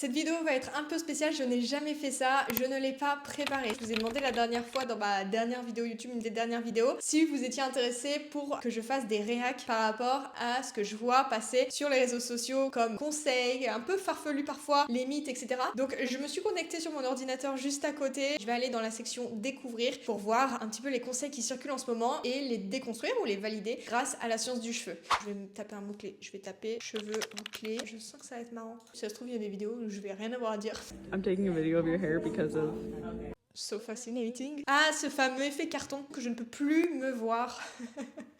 Cette vidéo va être un peu spéciale, je n'ai jamais fait ça, je ne l'ai pas préparée. Je vous ai demandé la dernière fois dans ma dernière vidéo YouTube, une des dernières vidéos, si vous étiez intéressé pour que je fasse des réacs par rapport à ce que je vois passer sur les réseaux sociaux comme conseils, un peu farfelus parfois, les mythes, etc. Donc je me suis connectée sur mon ordinateur juste à côté. Je vais aller dans la section découvrir pour voir un petit peu les conseils qui circulent en ce moment et les déconstruire ou les valider grâce à la science du cheveu. Je vais me taper un mot-clé. Je vais taper cheveux bouclés. Je sens que ça va être marrant. Si ça se trouve, il y a des vidéos où je vais rien avoir à dire. I'm taking a video of your hair because of... So fascinating. Ah, ce fameux effet carton que je ne peux plus me voir.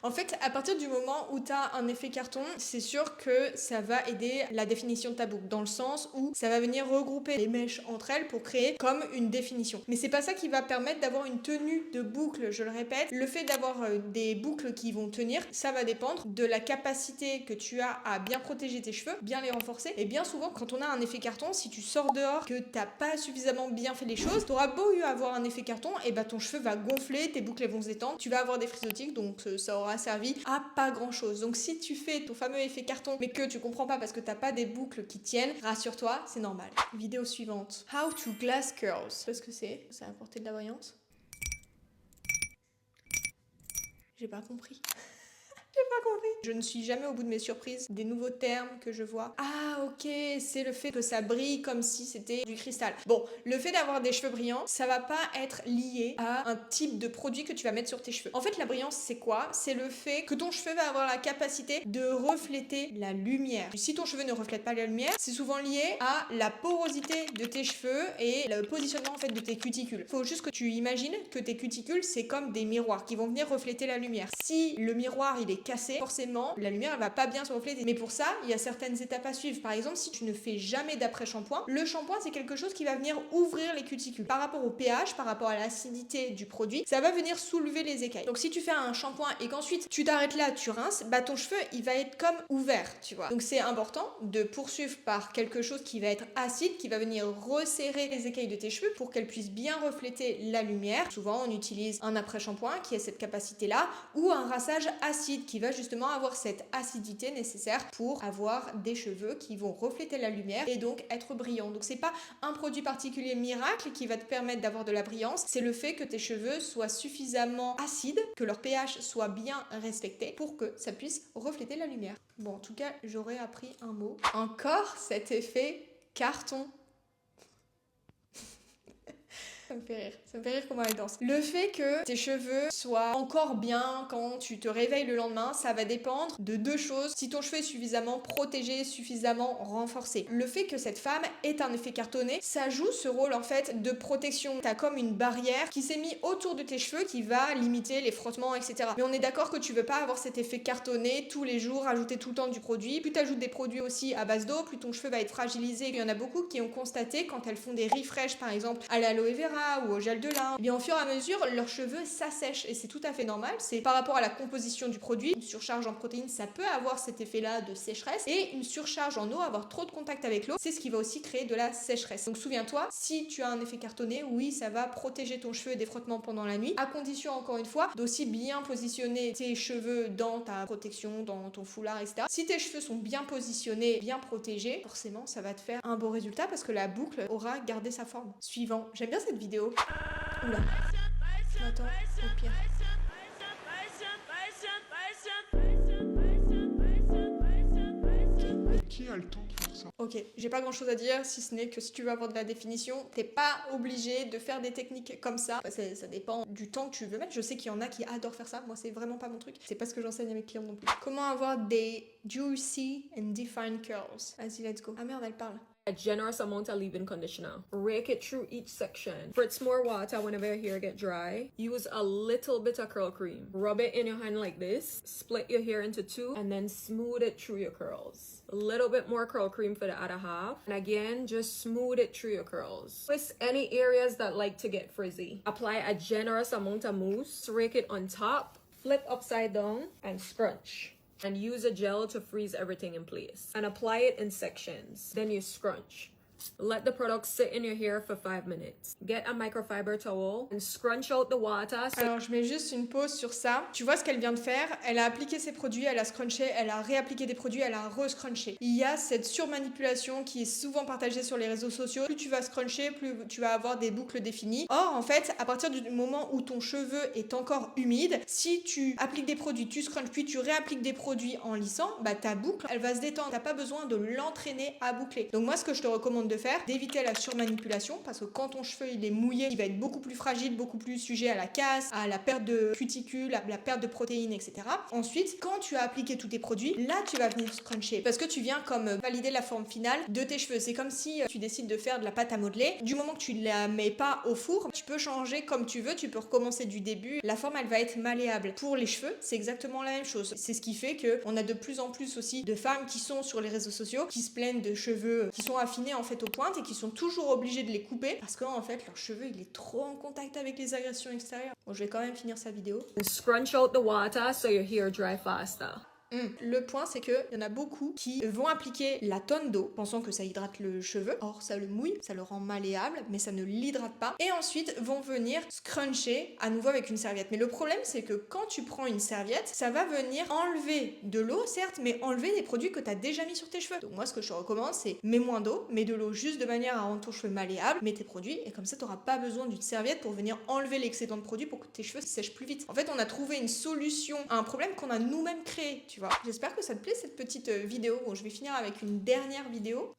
En fait, à partir du moment où tu as un effet carton, c'est sûr que ça va aider la définition de ta boucle, dans le sens où ça va venir regrouper les mèches entre elles pour créer comme une définition. Mais c'est pas ça qui va permettre d'avoir une tenue de boucle, je le répète. Le fait d'avoir des boucles qui vont tenir, ça va dépendre de la capacité que tu as à bien protéger tes cheveux, bien les renforcer. Et bien souvent, quand on a un effet carton, si tu sors dehors, que t'as pas suffisamment bien fait les choses, t'auras beau avoir un effet carton, et bah ton cheveu va gonfler, tes boucles vont se détendre, tu vas avoir des frisottiques, donc ça aura servi à pas grand chose. Donc si tu fais ton fameux effet carton mais que tu comprends pas parce que t'as pas des boucles qui tiennent, rassure-toi, c'est normal. Vidéo suivante. How to glass curls. Tu sais ce que c'est? Ça a apporté de la voyance? J'ai pas compris. J'ai pas compris. Je ne suis jamais au bout de mes surprises, des nouveaux termes que je vois. Ah ok, c'est le fait que ça brille comme si c'était du cristal. Bon, le fait d'avoir des cheveux brillants, ça va pas être lié à un type de produit que tu vas mettre sur tes cheveux. En fait, la brillance, c'est quoi? C'est le fait que ton cheveu va avoir la capacité de refléter la lumière. Si ton cheveu ne reflète pas la lumière, c'est souvent lié à la porosité de tes cheveux et le positionnement en fait de tes cuticules. Faut juste que tu imagines que tes cuticules, c'est comme des miroirs qui vont venir refléter la lumière. Si le miroir, il est cassé, forcément, la lumière, elle va pas bien se refléter. Mais pour ça, il y a certaines étapes à suivre. Par exemple, si tu ne fais jamais d'après-shampoing, le shampoing, c'est quelque chose qui va venir ouvrir les cuticules. Par rapport au pH, par rapport à l'acidité du produit, ça va venir soulever les écailles. Donc si tu fais un shampoing et qu'ensuite tu t'arrêtes là, tu rinces, bah ton cheveu, il va être comme ouvert, tu vois. Donc c'est important de poursuivre par quelque chose qui va être acide, qui va venir resserrer les écailles de tes cheveux pour qu'elles puissent bien refléter la lumière. Souvent, on utilise un après-shampoing qui a cette capacité-là ou un rinçage acide qui va justement avoir cette acidité nécessaire pour avoir des cheveux qui vont refléter la lumière et donc être brillants. Donc c'est pas un produit particulier miracle qui va te permettre d'avoir de la brillance, c'est le fait que tes cheveux soient suffisamment acides, que leur pH soit bien respecté pour que ça puisse refléter la lumière. Bon, en tout cas, j'aurais appris un mot. Encore cet effet carton. Ça me fait rire. Ça me fait rire comment elle danse. Le fait que tes cheveux soient encore bien quand tu te réveilles le lendemain, ça va dépendre de deux choses. Si ton cheveu est suffisamment protégé, suffisamment renforcé. Le fait que cette femme ait un effet cartonné, ça joue ce rôle en fait de protection. T'as comme une barrière qui s'est mise autour de tes cheveux qui va limiter les frottements, etc. Mais on est d'accord que tu veux pas avoir cet effet cartonné tous les jours, ajouter tout le temps du produit. Plus t'ajoutes des produits aussi à base d'eau, plus ton cheveu va être fragilisé. Il y en a beaucoup qui ont constaté quand elles font des refresh par exemple à l'aloe vera ou au gel de lin, et bien au fur et à mesure leurs cheveux s'assèchent et c'est tout à fait normal. C'est par rapport à la composition du produit. Une surcharge en protéines, ça peut avoir cet effet là de sécheresse, et une surcharge en eau, avoir trop de contact avec l'eau, c'est ce qui va aussi créer de la sécheresse. Donc souviens-toi, si tu as un effet cartonné, oui, ça va protéger ton cheveu des frottements pendant la nuit, à condition encore une fois d'aussi bien positionner tes cheveux dans ta protection, dans ton foulard, etc. Si tes cheveux sont bien positionnés, bien protégés, forcément ça va te faire un beau résultat parce que la boucle aura gardé sa forme. Suivant. J'aime bien cette vidéo. Oula. Je m'attends au pire. Qui a le temps de faire ça? Ok, j'ai pas grand chose à dire si ce n'est que si tu veux avoir de la définition, t'es pas obligé de faire des techniques comme ça. Enfin, ça dépend du temps que tu veux mettre. Je sais qu'il y en a qui adorent faire ça. Moi, c'est vraiment pas mon truc. C'est pas ce que j'enseigne à mes clients non plus. Comment avoir des juicy and defined curls? Vas-y, let's go. Ah merde, elle parle. A generous amount of leave-in conditioner. Rake it through each section. Spritz more water whenever your hair get dry. Use a little bit of curl cream. Rub it in your hand like this. Split your hair into two and then smooth it through your curls. A little bit more curl cream for the other half. And again, just smooth it through your curls. Twist any areas that like to get frizzy. Apply a generous amount of mousse. Rake it on top. Flip upside down and scrunch. And use a gel to freeze everything in place. And apply it in sections. Then you scrunch. Let the product sit in your hair for 5 minutes. Get a microfiber towel and scrunch out the water. Alors je mets juste une pause sur ça. Tu vois ce qu'elle vient de faire? Elle a appliqué ses produits, elle a scrunché, elle a réappliqué des produits, elle a re-scrunché. Il y a cette surmanipulation qui est souvent partagée sur les réseaux sociaux. Plus tu vas scruncher, plus tu vas avoir des boucles définies. Or en fait, à partir du moment où ton cheveu est encore humide, si tu appliques des produits, tu scrunches, puis tu réappliques des produits en lissant, bah ta boucle, elle va se détendre. T'as pas besoin de l'entraîner à boucler. Donc moi, ce que je te recommande de faire, d'éviter la surmanipulation, parce que quand ton cheveu il est mouillé, il va être beaucoup plus fragile, beaucoup plus sujet à la casse, à la perte de cuticules, à la perte de protéines, etc. Ensuite, quand tu as appliqué tous tes produits, là tu vas venir scruncher, parce que tu viens comme valider la forme finale de tes cheveux. C'est comme si tu décides de faire de la pâte à modeler. Du moment que tu ne la mets pas au four, tu peux changer comme tu veux, tu peux recommencer du début. La forme, elle va être malléable. Pour les cheveux, c'est exactement la même chose. C'est ce qui fait que on a de plus en plus aussi de femmes qui sont sur les réseaux sociaux, qui se plaignent de cheveux qui sont affinés en fait aux pointes et qui sont toujours obligées de les couper parce qu'en fait leur cheveu il est trop en contact avec les agressions extérieures. Bon, je vais quand même finir sa vidéo. And scrunch out the water so your hair dry faster. Le point, c'est qu'il y en a beaucoup qui vont appliquer la tonne d'eau, pensant que ça hydrate le cheveu. Or, ça le mouille, ça le rend malléable, mais ça ne l'hydrate pas. Et ensuite, vont venir scruncher à nouveau avec une serviette. Mais le problème, c'est que quand tu prends une serviette, ça va venir enlever de l'eau, certes, mais enlever des produits que tu as déjà mis sur tes cheveux. Donc moi, ce que je te recommande, c'est mets moins d'eau, mets de l'eau juste de manière à rendre ton cheveu malléable, mets tes produits, et comme ça, tu n'auras pas besoin d'une serviette pour venir enlever l'excédent de produits pour que tes cheveux sèchent plus vite. En fait, on a trouvé une solution à un problème qu'on a nous-mêmes créé. J'espère que ça te plaît cette petite vidéo. Bon, je vais finir avec une dernière vidéo.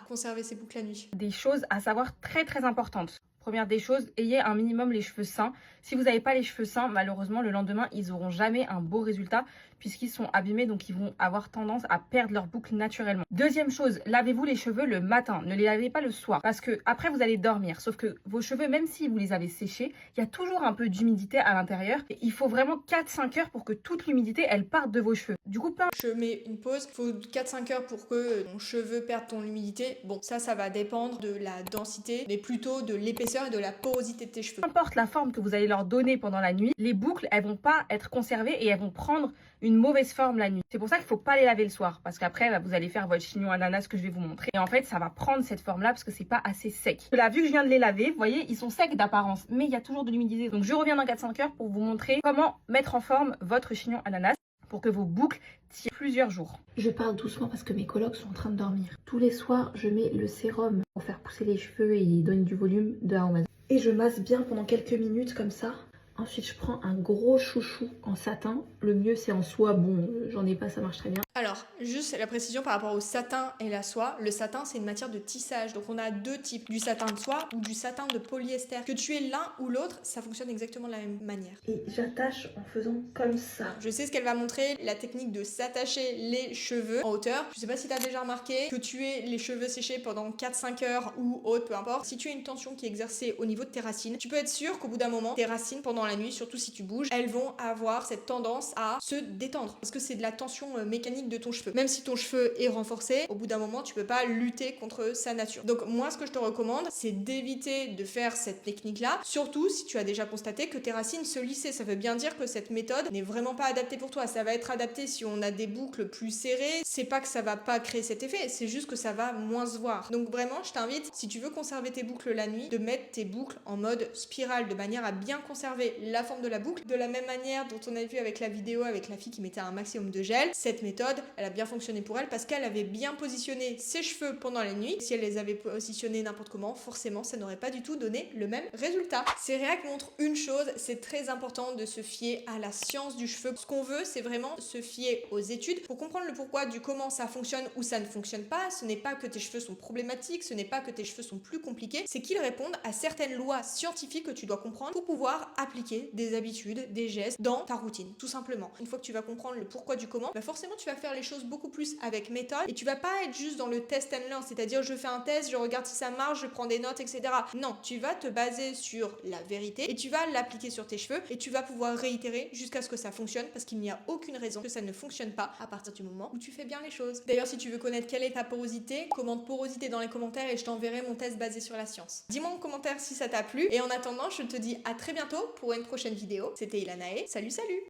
Conserver ses boucles la nuit. Des choses à savoir très très importantes. Première des choses, ayez un minimum les cheveux sains. Si vous n'avez pas les cheveux sains, malheureusement, le lendemain, ils n'auront jamais un beau résultat puisqu'ils sont abîmés, donc ils vont avoir tendance à perdre leurs boucles naturellement. Deuxième chose, lavez-vous les cheveux le matin, ne les lavez pas le soir parce que après vous allez dormir. Sauf que vos cheveux, même si vous les avez séchés, il y a toujours un peu d'humidité à l'intérieur et il faut vraiment 4-5 heures pour que toute l'humidité, elle parte de vos cheveux. Du coup, je mets une pause, il faut 4-5 heures pour que ton cheveu perde ton humidité. Bon, ça va dépendre de la densité, mais plutôt de l'épaisseur et de la porosité de tes cheveux. Peu importe la forme que vous allez leur donner pendant la nuit, les boucles, elles vont pas être conservées et elles vont prendre une mauvaise forme la nuit. C'est pour ça qu'il faut pas les laver le soir parce qu'après, vous allez faire votre chignon ananas que je vais vous montrer. Et en fait, ça va prendre cette forme-là parce que c'est pas assez sec. Là, vu que je viens de les laver, vous voyez, ils sont secs d'apparence, mais il y a toujours de l'humidité. Donc, je reviens dans 4-5 heures pour vous montrer comment mettre en forme votre chignon ananas pour que vos boucles tiennent plusieurs jours. Je parle doucement parce que mes colocs sont en train de dormir. Tous les soirs, je mets le sérum pour faire pousser les cheveux et donner du volume de A en bas. Et je masse bien pendant quelques minutes comme ça. Ensuite, je prends un gros chouchou en satin. Le mieux, c'est en soie. Bon, j'en ai pas, ça marche très bien. Alors, juste la précision par rapport au satin et la soie. Le satin, c'est une matière de tissage. Donc, on a deux types. Du satin de soie ou du satin de polyester. Que tu aies l'un ou l'autre, ça fonctionne exactement de la même manière. Et j'attache en faisant comme ça. Je sais ce qu'elle va montrer, la technique de s'attacher les cheveux en hauteur. Je sais pas si tu as déjà remarqué que tu aies les cheveux séchés pendant 4-5 heures ou autre, peu importe. Si tu as une tension qui est exercée au niveau de tes racines, tu peux être sûr qu'au bout d'un moment, tes racines pendant la nuit, surtout si tu bouges, elles vont avoir cette tendance à se détendre. Parce que c'est de la tension mécanique de ton cheveu. Même si ton cheveu est renforcé, au bout d'un moment, tu peux pas lutter contre sa nature. Donc moi, ce que je te recommande, c'est d'éviter de faire cette technique-là, surtout si tu as déjà constaté que tes racines se lissaient. Ça veut bien dire que cette méthode n'est vraiment pas adaptée pour toi. Ça va être adapté si on a des boucles plus serrées. C'est pas que ça va pas créer cet effet, c'est juste que ça va moins se voir. Donc vraiment, je t'invite, si tu veux conserver tes boucles la nuit, de mettre tes boucles en mode spirale, de manière à bien conserver la forme de la boucle. De la même manière dont on a vu avec la vidéo avec la fille qui mettait un maximum de gel, cette méthode, elle a bien fonctionné pour elle parce qu'elle avait bien positionné ses cheveux pendant la nuit. Si elle les avait positionnés n'importe comment, forcément, ça n'aurait pas du tout donné le même résultat. Ces réacs montrent une chose, c'est très important de se fier à la science du cheveu. Ce qu'on veut, c'est vraiment se fier aux études pour comprendre le pourquoi du comment ça fonctionne ou ça ne fonctionne pas. Ce n'est pas que tes cheveux sont problématiques, ce n'est pas que tes cheveux sont plus compliqués, c'est qu'ils répondent à certaines lois scientifiques que tu dois comprendre pour pouvoir appliquer des habitudes, des gestes dans ta routine, tout simplement. Une fois que tu vas comprendre le pourquoi du comment, forcément tu vas faire les choses beaucoup plus avec méthode et tu vas pas être juste dans le test and learn, c'est-à-dire je fais un test, je regarde si ça marche, je prends des notes, etc. Non, tu vas te baser sur la vérité et tu vas l'appliquer sur tes cheveux et tu vas pouvoir réitérer jusqu'à ce que ça fonctionne parce qu'il n'y a aucune raison que ça ne fonctionne pas à partir du moment où tu fais bien les choses. D'ailleurs, si tu veux connaître quelle est ta porosité, commente porosité dans les commentaires et je t'enverrai mon test basé sur la science. Dis-moi en commentaire si ça t'a plu et en attendant, je te dis à très bientôt pour une prochaine vidéo. C'était Ilanae, salut!